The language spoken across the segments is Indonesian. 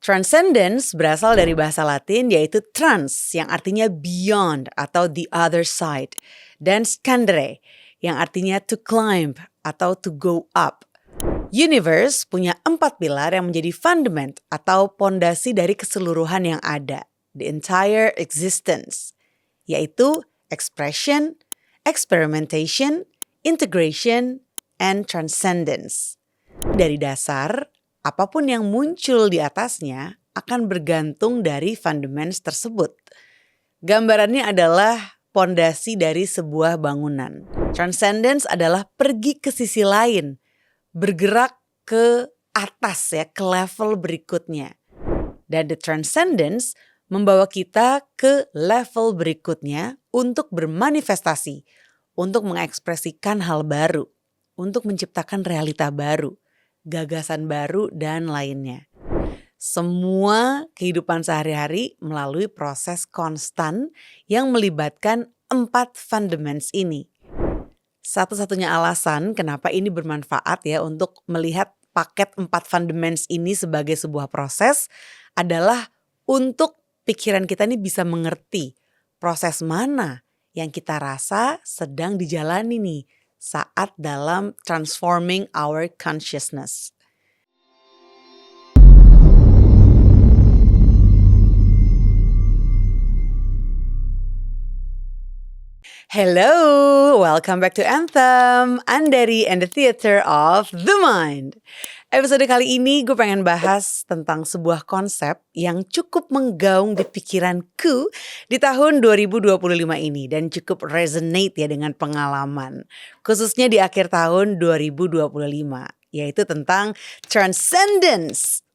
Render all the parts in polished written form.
Transcendence berasal dari bahasa Latin yaitu trans yang artinya beyond atau the other side. Dan scendere yang artinya to climb atau to go up. Universe punya 4 pilar yang menjadi fundament atau pondasi dari keseluruhan yang ada. The entire existence. Yaitu expression, experimentation, integration, and transcendence. Dari dasar, apapun yang muncul di atasnya akan bergantung dari fundaments tersebut. Gambarannya adalah pondasi dari sebuah bangunan. Transcendence adalah pergi ke sisi lain, bergerak ke atas ya, ke level berikutnya. Dan the transcendence membawa kita ke level berikutnya untuk bermanifestasi, untuk mengekspresikan hal baru, untuk menciptakan realita baru, gagasan baru, dan lainnya. Semua kehidupan sehari-hari melalui proses konstan yang melibatkan 4 fundaments ini. Satu-satunya alasan kenapa ini bermanfaat ya untuk melihat paket 4 fundaments ini sebagai sebuah proses adalah untuk pikiran kita ini bisa mengerti proses mana yang kita rasa sedang dijalani nih saat dalam transforming our consciousness. Hello, welcome back to Anthem, Andari and the Theater of the Mind. Episode kali ini gue pengen bahas tentang sebuah konsep yang cukup menggaung di pikiranku di tahun 2025 ini dan cukup resonate ya dengan pengalaman, khususnya di akhir tahun 2025, yaitu tentang transcendence.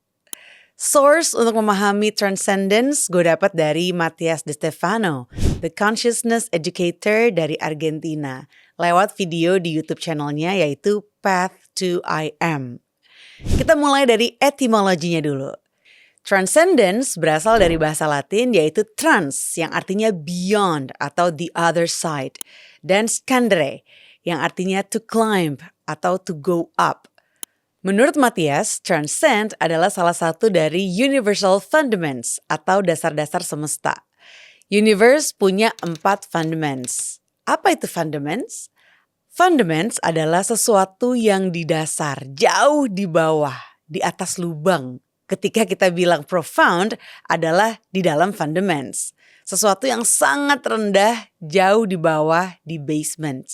Source untuk memahami transcendence gue dapat dari Matías De Stefano, the consciousness educator dari Argentina, lewat video di YouTube channelnya yaitu Path to I Am. Kita mulai dari etimologinya dulu. Transcendence berasal dari bahasa Latin yaitu trans yang artinya beyond atau the other side. Dan scendere yang artinya to climb atau to go up. Menurut Matías, transcend adalah salah satu dari universal fundaments atau dasar-dasar semesta. Universe punya 4 fundaments. Apa itu fundaments? Fundaments adalah sesuatu yang di dasar, jauh di bawah, di atas lubang. Ketika kita bilang profound adalah di dalam fundaments. Sesuatu yang sangat rendah, jauh di bawah, di basement.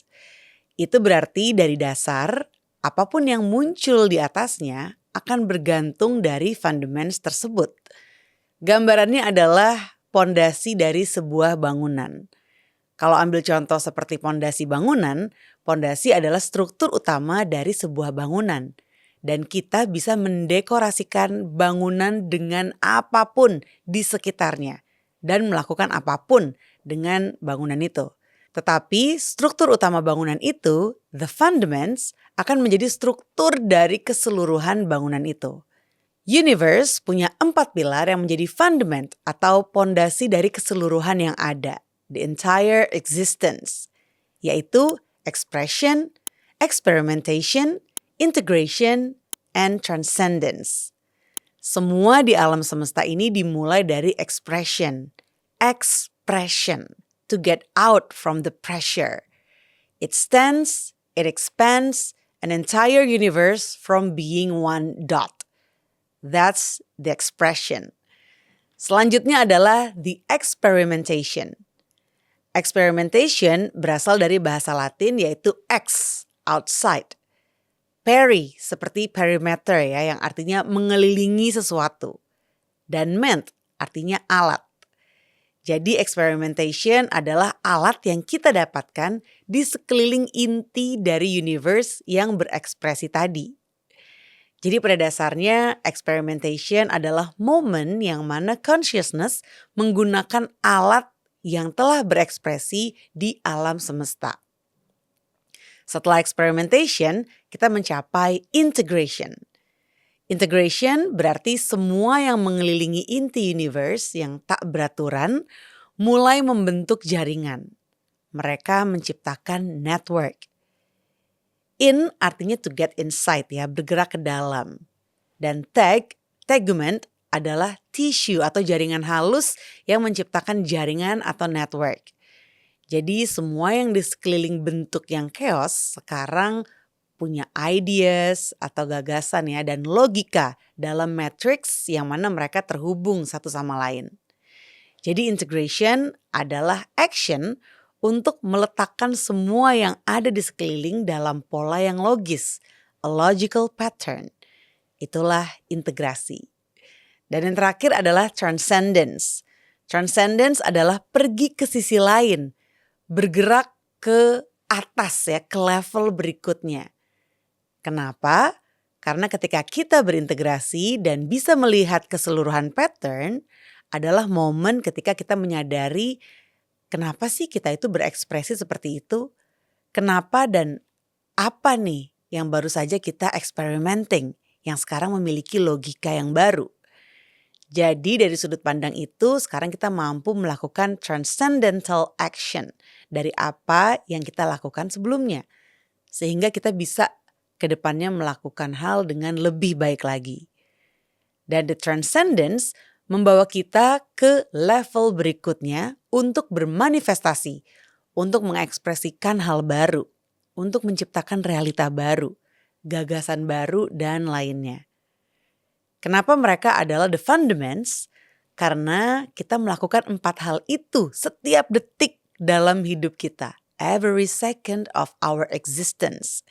Itu berarti dari dasar, apapun yang muncul di atasnya akan bergantung dari fundaments tersebut. Gambarannya adalah pondasi dari sebuah bangunan. Kalau ambil contoh seperti pondasi bangunan, pondasi adalah struktur utama dari sebuah bangunan. Dan kita bisa mendekorasikan bangunan dengan apapun di sekitarnya dan melakukan apapun dengan bangunan itu. Tetapi struktur utama bangunan itu, the fundaments, akan menjadi struktur dari keseluruhan bangunan itu. Universe punya 4 pilar yang menjadi fundament atau pondasi dari keseluruhan yang ada, the entire existence, yaitu expression, experimentation, integration, and transcendence. Semua di alam semesta ini dimulai dari expression, to get out from the pressure. It stands, it expands an entire universe from being one dot. That's the expression. Selanjutnya adalah the experimentation. Experimentation berasal dari bahasa Latin yaitu ex, outside. Peri seperti perimeter ya yang artinya mengelilingi sesuatu. Dan ment artinya alat. Jadi experimentation adalah alat yang kita dapatkan di sekeliling inti dari universe yang berekspresi tadi. Jadi pada dasarnya experimentation adalah momen yang mana consciousness menggunakan alat yang telah berekspresi di alam semesta. Setelah experimentation, kita mencapai integration. Integration berarti semua yang mengelilingi inti universe yang tak beraturan mulai membentuk jaringan. Mereka menciptakan network. In artinya to get inside ya, bergerak ke dalam. Dan tegument adalah tissue atau jaringan halus yang menciptakan jaringan atau network. Jadi semua yang di sekeliling bentuk yang chaos sekarang punya ideas atau gagasan ya dan logika dalam matrix yang mana mereka terhubung satu sama lain. Jadi integration adalah action untuk meletakkan semua yang ada di sekeliling dalam pola yang logis, a logical pattern. Itulah integrasi. Dan yang terakhir adalah transcendence. Transcendence adalah pergi ke sisi lain, bergerak ke atas ya, ke level berikutnya. Kenapa? Karena ketika kita berintegrasi dan bisa melihat keseluruhan pattern adalah momen ketika kita menyadari kenapa sih kita itu berekspresi seperti itu? Kenapa dan apa nih yang baru saja kita experimenting yang sekarang memiliki logika yang baru? Jadi dari sudut pandang itu sekarang kita mampu melakukan transcendental action dari apa yang kita lakukan sebelumnya. Sehingga kita bisa ke depannya melakukan hal dengan lebih baik lagi. Dan the transcendence membawa kita ke level berikutnya untuk bermanifestasi, untuk mengekspresikan hal baru, untuk menciptakan realita baru, gagasan baru dan lainnya. Kenapa mereka adalah the fundaments? Karena kita melakukan 4 hal itu setiap detik dalam hidup kita. Every second of our existence.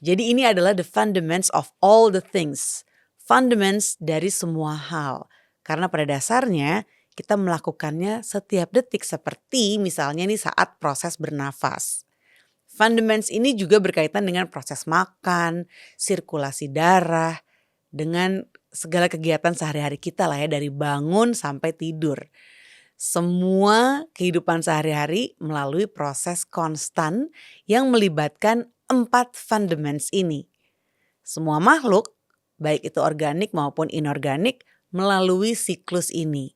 Jadi ini adalah the fundaments of all the things. Fundaments dari semua hal. Karena pada dasarnya kita melakukannya setiap detik seperti misalnya nih saat proses bernafas. Fundaments ini juga berkaitan dengan proses makan, sirkulasi darah, dengan segala kegiatan sehari-hari kita lah ya dari bangun sampai tidur. Semua kehidupan sehari-hari melalui proses konstan yang melibatkan 4 fundaments ini. Semua makhluk, baik itu organik maupun inorganik, melalui siklus ini.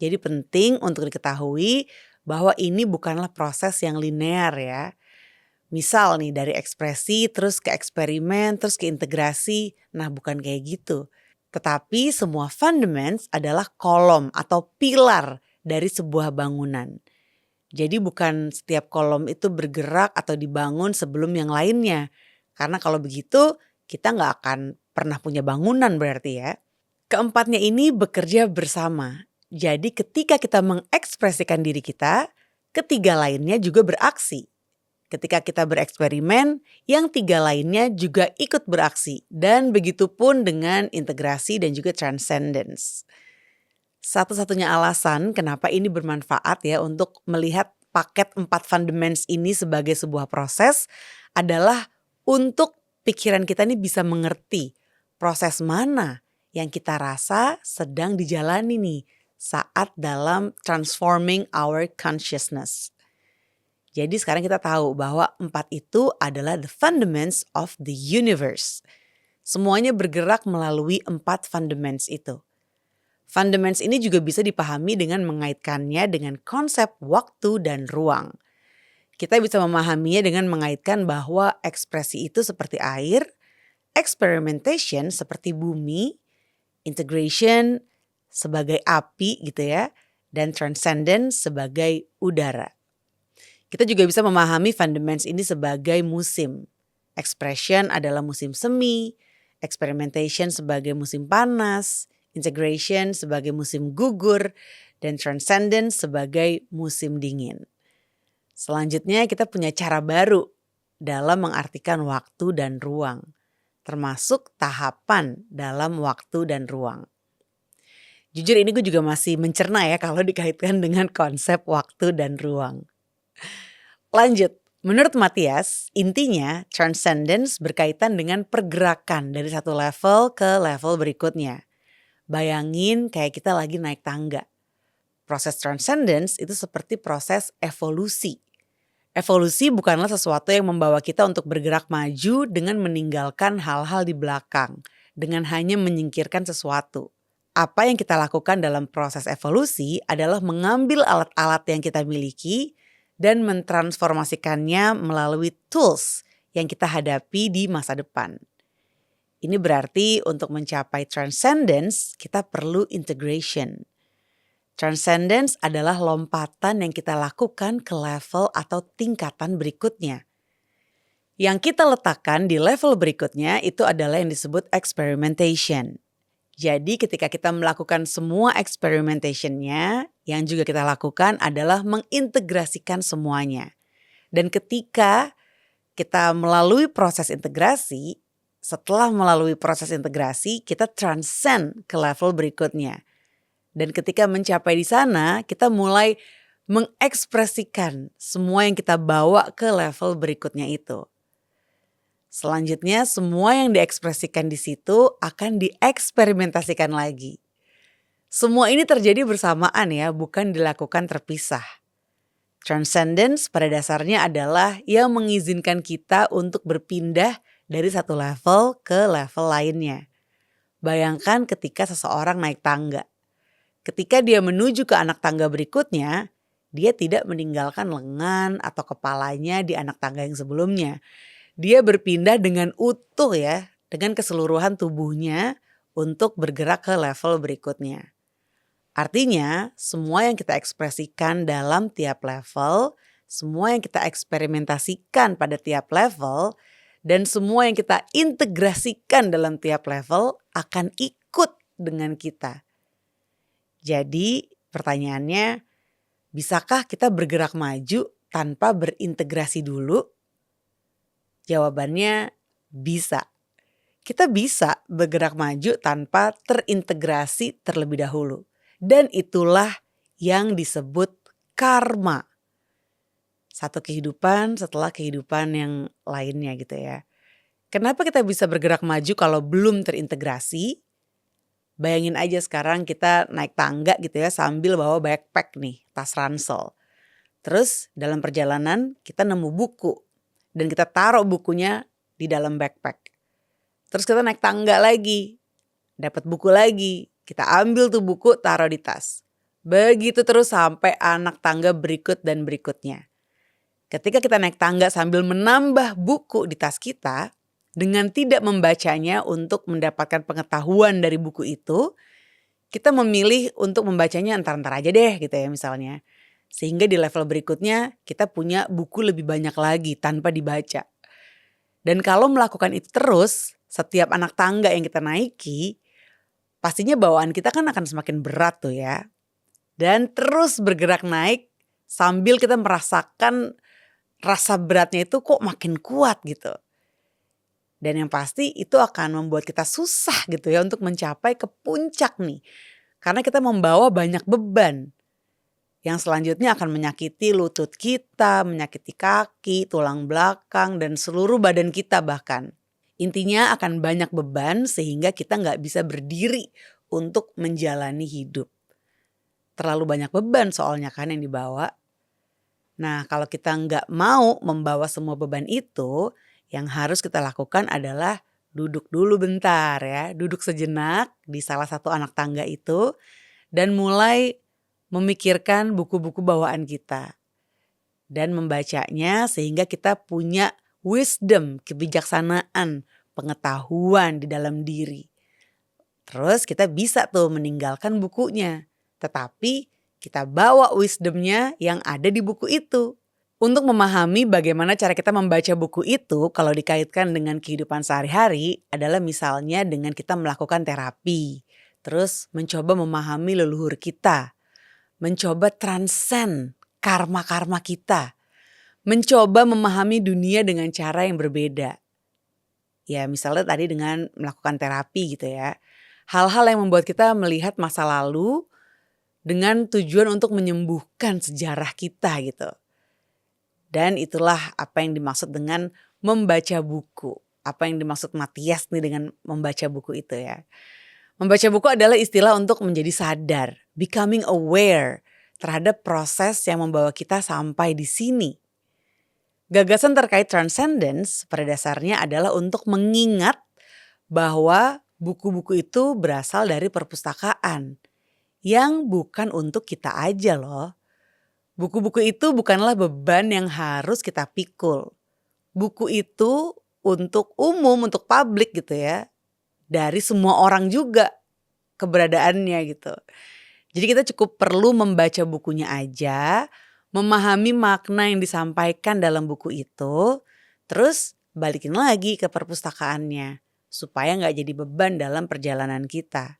Jadi penting untuk diketahui bahwa ini bukanlah proses yang linear ya. Misal nih dari ekspresi terus ke eksperimen terus ke integrasi, nah bukan kayak gitu. Tetapi semua fundaments adalah kolom atau pilar dari sebuah bangunan. Jadi bukan setiap kolom itu bergerak atau dibangun sebelum yang lainnya. Karena kalau begitu kita gak akan pernah punya bangunan berarti ya. Keempatnya ini bekerja bersama. Jadi ketika kita mengekspresikan diri kita, ketiga lainnya juga beraksi. Ketika kita bereksperimen, yang 3 lainnya juga ikut beraksi. Dan begitu pun dengan integrasi dan juga transcendence. Satu-satunya alasan kenapa ini bermanfaat ya untuk melihat paket 4 fundaments ini sebagai sebuah proses adalah untuk pikiran kita ini bisa mengerti proses mana yang kita rasa sedang dijalani nih saat dalam transforming our consciousness. Jadi sekarang kita tahu bahwa 4 itu adalah the fundaments of the universe. Semuanya bergerak melalui 4 fundaments itu. Fundaments ini juga bisa dipahami dengan mengaitkannya dengan konsep waktu dan ruang. Kita bisa memahaminya dengan mengaitkan bahwa ekspresi itu seperti air, experimentation seperti bumi, integration sebagai api gitu ya, dan transcendence sebagai udara. Kita juga bisa memahami fundaments ini sebagai musim. Expression adalah musim semi, experimentation sebagai musim panas, integration sebagai musim gugur, dan transcendence sebagai musim dingin. Selanjutnya kita punya cara baru dalam mengartikan waktu dan ruang, termasuk tahapan dalam waktu dan ruang. Jujur ini gue juga masih mencerna ya kalau dikaitkan dengan konsep waktu dan ruang. Lanjut, menurut Matthias, intinya transcendence berkaitan dengan pergerakan dari satu level ke level berikutnya. Bayangin kayak kita lagi naik tangga. Proses transcendence itu seperti proses evolusi. Evolusi bukanlah sesuatu yang membawa kita untuk bergerak maju dengan meninggalkan hal-hal di belakang, dengan hanya menyingkirkan sesuatu. Apa yang kita lakukan dalam proses evolusi adalah mengambil alat-alat yang kita miliki dan mentransformasikannya melalui tools yang kita hadapi di masa depan. Ini berarti untuk mencapai transcendence kita perlu integration. Transcendence adalah lompatan yang kita lakukan ke level atau tingkatan berikutnya. Yang kita letakkan di level berikutnya itu adalah yang disebut experimentation. Jadi ketika kita melakukan semua experimentationnya, yang juga kita lakukan adalah mengintegrasikan semuanya. Dan ketika kita melalui proses integrasi, setelah melalui proses integrasi kita transcend ke level berikutnya. Dan ketika mencapai di sana, kita mulai mengekspresikan semua yang kita bawa ke level berikutnya itu. Selanjutnya semua yang diekspresikan di situ akan dieksperimentasikan lagi. Semua ini terjadi bersamaan ya, bukan dilakukan terpisah. Transcendence pada dasarnya adalah yang mengizinkan kita untuk berpindah dari satu level ke level lainnya. Bayangkan ketika seseorang naik tangga. Ketika dia menuju ke anak tangga berikutnya, dia tidak meninggalkan lengan atau kepalanya di anak tangga yang sebelumnya. Dia berpindah dengan utuh ya, dengan keseluruhan tubuhnya untuk bergerak ke level berikutnya. Artinya semua yang kita ekspresikan dalam tiap level, semua yang kita eksperimentasikan pada tiap level, dan semua yang kita integrasikan dalam tiap level akan ikut dengan kita. Jadi pertanyaannya, bisakah kita bergerak maju tanpa berintegrasi dulu? Jawabannya bisa. Kita bisa bergerak maju tanpa terintegrasi terlebih dahulu. Dan itulah yang disebut karma. Satu kehidupan setelah kehidupan yang lainnya gitu ya. Kenapa kita bisa bergerak maju kalau belum terintegrasi? Bayangin aja sekarang kita naik tangga gitu ya sambil bawa backpack nih, tas ransel. Terus dalam perjalanan kita nemu buku dan kita taruh bukunya di dalam backpack. Terus kita naik tangga lagi, dapat buku lagi, kita ambil tuh buku taruh di tas. Begitu terus sampai anak tangga berikut dan berikutnya. Ketika kita naik tangga sambil menambah buku di tas kita, dengan tidak membacanya untuk mendapatkan pengetahuan dari buku itu, kita memilih untuk membacanya entar-entar aja deh gitu ya misalnya. Sehingga di level berikutnya kita punya buku lebih banyak lagi tanpa dibaca. Dan kalau melakukan itu terus, setiap anak tangga yang kita naiki, pastinya bawaan kita kan akan semakin berat tuh ya. Dan terus bergerak naik sambil kita merasakan rasa beratnya itu kok makin kuat gitu. Dan yang pasti itu akan membuat kita susah gitu ya untuk mencapai ke puncak nih. Karena kita membawa banyak beban. Yang selanjutnya akan menyakiti lutut kita, menyakiti kaki, tulang belakang, dan seluruh badan kita bahkan. Intinya akan banyak beban sehingga kita gak bisa berdiri untuk menjalani hidup. Terlalu banyak beban soalnya kan yang dibawa. Nah kalau kita gak mau membawa semua beban itu, yang harus kita lakukan adalah duduk dulu bentar ya. Duduk sejenak di salah satu anak tangga itu dan mulai memikirkan buku-buku bawaan kita. Dan membacanya sehingga kita punya wisdom, kebijaksanaan, pengetahuan di dalam diri. Terus kita bisa tuh meninggalkan bukunya. Tetapi kita bawa wisdomnya yang ada di buku itu. Untuk memahami bagaimana cara kita membaca buku itu kalau dikaitkan dengan kehidupan sehari-hari adalah misalnya dengan kita melakukan terapi. Terus mencoba memahami leluhur kita. Mencoba transcend karma-karma kita. Mencoba memahami dunia dengan cara yang berbeda. Ya misalnya tadi dengan melakukan terapi gitu ya. Hal-hal yang membuat kita melihat masa lalu dengan tujuan untuk menyembuhkan sejarah kita gitu. Dan itulah apa yang dimaksud dengan membaca buku. Apa yang dimaksud Matias nih dengan membaca buku itu ya. Membaca buku adalah istilah untuk menjadi sadar. Becoming aware terhadap proses yang membawa kita sampai di sini. Gagasan terkait transcendence pada dasarnya adalah untuk mengingat bahwa buku-buku itu berasal dari perpustakaan. Yang bukan untuk kita aja loh. Buku-buku itu bukanlah beban yang harus kita pikul. Buku itu untuk umum, untuk publik gitu ya. dari semua orang juga keberadaannya gitu. Jadi kita cukup perlu membaca bukunya aja, memahami makna yang disampaikan dalam buku itu, terus balikin lagi ke perpustakaannya supaya nggak jadi beban dalam perjalanan kita.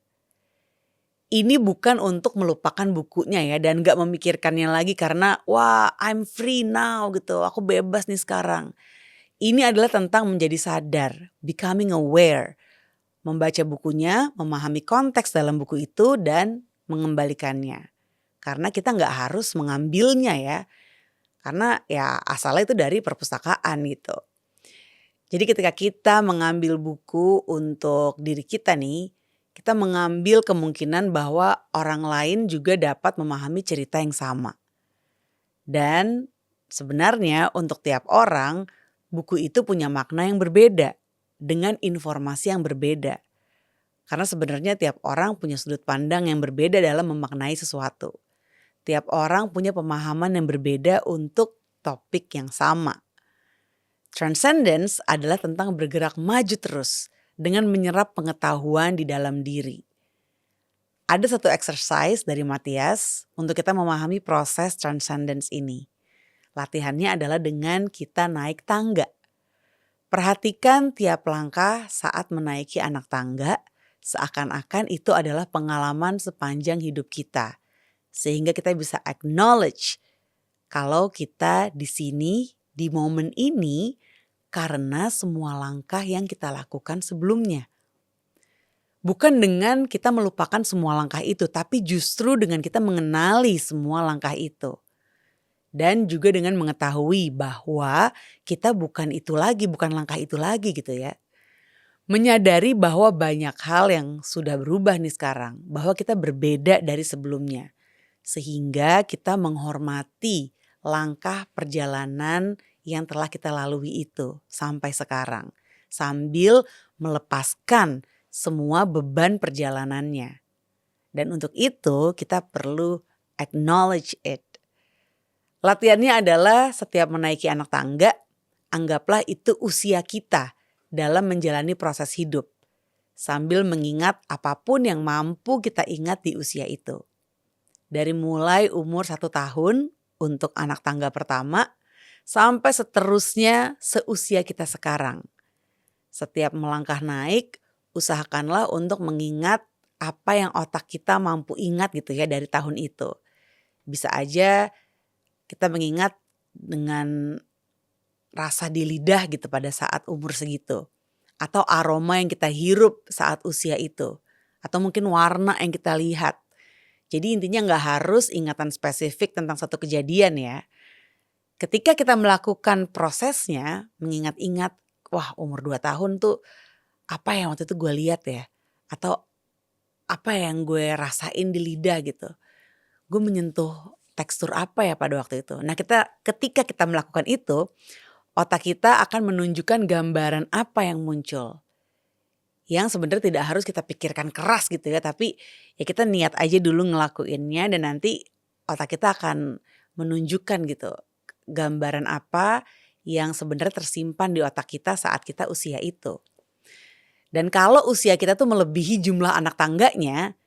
Ini bukan untuk melupakan bukunya ya dan nggak memikirkannya lagi karena wah I'm free now gitu, aku bebas nih sekarang. Ini adalah tentang menjadi sadar, becoming aware, membaca bukunya, memahami konteks dalam buku itu dan mengembalikannya. Karena kita nggak harus mengambilnya ya, karena ya asalnya itu dari perpustakaan gitu. Jadi ketika kita mengambil buku untuk diri kita nih, kita mengambil kemungkinan bahwa orang lain juga dapat memahami cerita yang sama. Dan sebenarnya untuk tiap orang, buku itu punya makna yang berbeda dengan informasi yang berbeda. Karena sebenarnya tiap orang punya sudut pandang yang berbeda dalam memaknai sesuatu. Tiap orang punya pemahaman yang berbeda untuk topik yang sama. Transcendence adalah tentang bergerak maju terus dengan menyerap pengetahuan di dalam diri. Ada satu exercise dari Matthias untuk kita memahami proses transcendence ini. Latihannya adalah dengan kita naik tangga. Perhatikan tiap langkah saat menaiki anak tangga, seakan-akan itu adalah pengalaman sepanjang hidup kita. Sehingga kita bisa acknowledge kalau kita di sini, di momen ini, karena semua langkah yang kita lakukan sebelumnya. Bukan dengan kita melupakan semua langkah itu, tapi justru dengan kita mengenali semua langkah itu. Dan juga dengan mengetahui bahwa kita bukan itu lagi, bukan langkah itu lagi gitu ya. Menyadari bahwa banyak hal yang sudah berubah nih sekarang, bahwa kita berbeda dari sebelumnya. Sehingga kita menghormati langkah perjalanan yang telah kita lalui itu sampai sekarang. Sambil melepaskan semua beban perjalanannya. Dan untuk itu kita perlu acknowledge it. Latihannya adalah setiap menaiki anak tangga, anggaplah itu usia kita dalam menjalani proses hidup. Sambil mengingat apapun yang mampu kita ingat di usia itu. Dari mulai umur 1 tahun untuk anak tangga pertama, sampai seterusnya seusia kita sekarang. Setiap melangkah naik, usahakanlah untuk mengingat apa yang otak kita mampu ingat gitu ya dari tahun itu. Bisa aja kita mengingat dengan rasa di lidah gitu pada saat umur segitu. Atau aroma yang kita hirup saat usia itu. Atau mungkin warna yang kita lihat. Jadi intinya gak harus ingatan spesifik tentang satu kejadian ya. Ketika kita melakukan prosesnya, mengingat-ingat, wah umur 2 tahun tuh apa yang waktu itu gue lihat ya. Atau apa yang gue rasain di lidah gitu. Gue menyentuh tekstur apa ya pada waktu itu. Nah ketika kita melakukan itu, otak kita akan menunjukkan gambaran apa yang muncul. Yang sebenarnya tidak harus kita pikirkan keras gitu ya. Tapi ya kita niat aja dulu ngelakuinnya dan nanti otak kita akan menunjukkan gitu. Gambaran apa yang sebenarnya tersimpan di otak kita saat kita usia itu. Dan kalau usia kita tuh melebihi jumlah anak tangganya,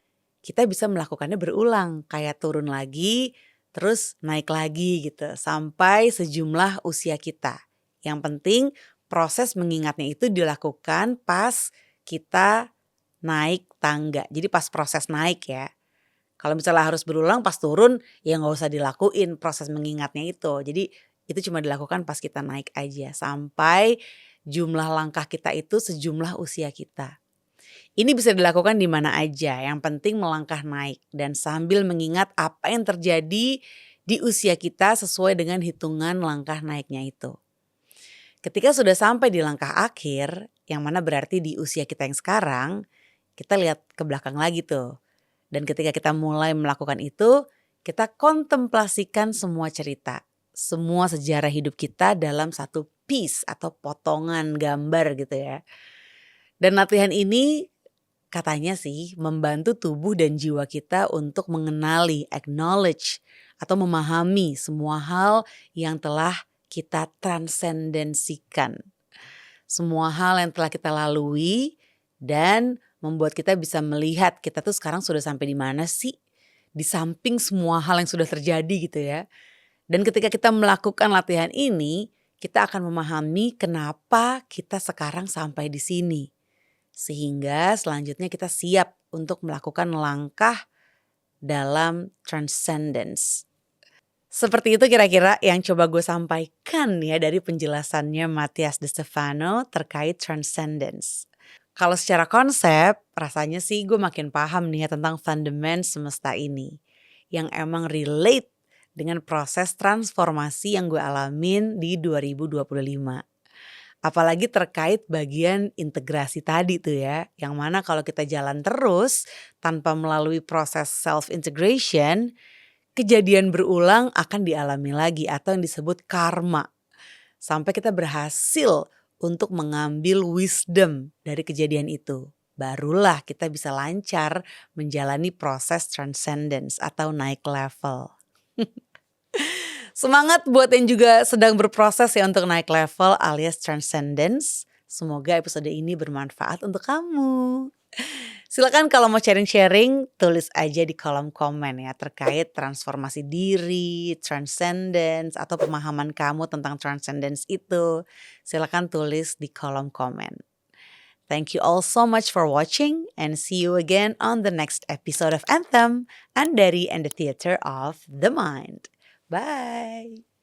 kita bisa melakukannya berulang. Kayak turun lagi, terus naik lagi gitu. Sampai sejumlah usia kita. Yang penting proses mengingatnya itu dilakukan pas kita naik tangga. Jadi pas proses naik ya. Kalau misalnya harus berulang pas turun ya gak usah dilakuin proses mengingatnya itu. Jadi itu cuma dilakukan pas kita naik aja. Sampai jumlah langkah kita itu sejumlah usia kita. Ini bisa dilakukan di mana aja, yang penting melangkah naik dan sambil mengingat apa yang terjadi di usia kita sesuai dengan hitungan langkah naiknya itu. Ketika sudah sampai di langkah akhir, yang mana berarti di usia kita yang sekarang, kita lihat ke belakang lagi tuh. Dan ketika kita mulai melakukan itu, kita kontemplasikan semua cerita, semua sejarah hidup kita dalam satu piece atau potongan gambar gitu ya. Dan latihan ini katanya sih membantu tubuh dan jiwa kita untuk mengenali, acknowledge atau memahami semua hal yang telah kita transendensikan. Semua hal yang telah kita lalui dan membuat kita bisa melihat kita tuh sekarang sudah sampai di mana sih, di samping semua hal yang sudah terjadi gitu ya. Dan ketika kita melakukan latihan ini, kita akan memahami kenapa kita sekarang sampai di sini. Sehingga selanjutnya kita siap untuk melakukan langkah dalam transcendence. Seperti itu kira-kira yang coba gue sampaikan ya dari penjelasannya Matthias De Stefano terkait transcendence. Kalau secara konsep, rasanya sih gue makin paham nih ya tentang fundament semesta ini. Yang emang relate dengan proses transformasi yang gue alamin di 2025. Apalagi terkait bagian integrasi tadi tuh ya. Yang mana kalau kita jalan terus tanpa melalui proses self-integration, kejadian berulang akan dialami lagi atau yang disebut karma. Sampai kita berhasil untuk mengambil wisdom dari kejadian itu. Barulah kita bisa lancar menjalani proses transcendence atau naik level. Semangat buat yang juga sedang berproses ya untuk naik level alias transcendence. Semoga episode ini bermanfaat untuk kamu. Silakan kalau mau sharing-sharing tulis aja di kolom komen ya terkait transformasi diri, transcendence atau pemahaman kamu tentang transcendence itu. Silakan tulis di kolom komen. Thank you all so much for watching and see you again on the next episode of Anthem, Andari and the Theater of the Mind. Bye.